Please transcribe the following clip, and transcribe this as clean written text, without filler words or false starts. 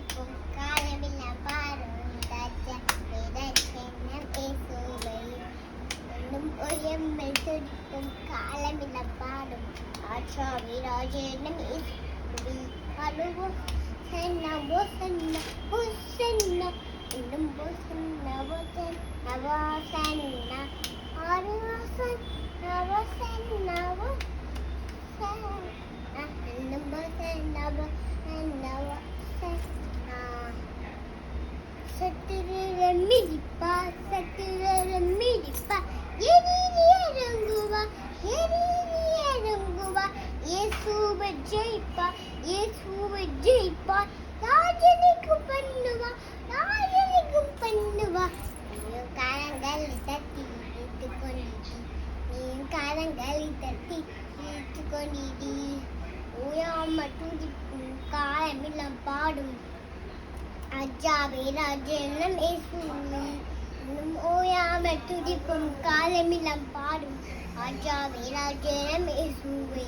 துதிக்கும் காலமெல்லாம் பாடும் உயர்மல் துடிக்கும் காலமெல்லாம் பாடும் ஆச்சாவி ராஜேனம் அழுவோம் சென்னா ஓசன்னா ஓசன்னா இன்னும் ஓசன்னா ஓசன்னா ஓசன்னா ஆறு ஓசன்னா ஓசன்னா ஓசன்னா இன்னும் ஓசன்னா ஓசன்னா ஓசன்னா சத்துரர மிதிப்பா சத்துரர மிதிப்பா எரியிறங்குவா எரியிறங்குவா இயேசுவை ஜெயிப்பா இயேசுவை ஜெயிப்பா ராஜனுக்கும் பண்ணுவா ராஜனுக்கும் பண்ணுவா நீயும் காரங்களை தட்டி இழுத்து கொண்டிடி நீயும் காரங்களை தட்டி இழுத்து கொண்டிடி ஓயாம துதிக்கும் காலமெல்லாம் பாடும் அஜாவே ராஜனம் இயேசுவே ஓயாமல் துதிக்கும் காலமெல்லாம் பாடும் அஜாவே ராஜனம் இயேசுவே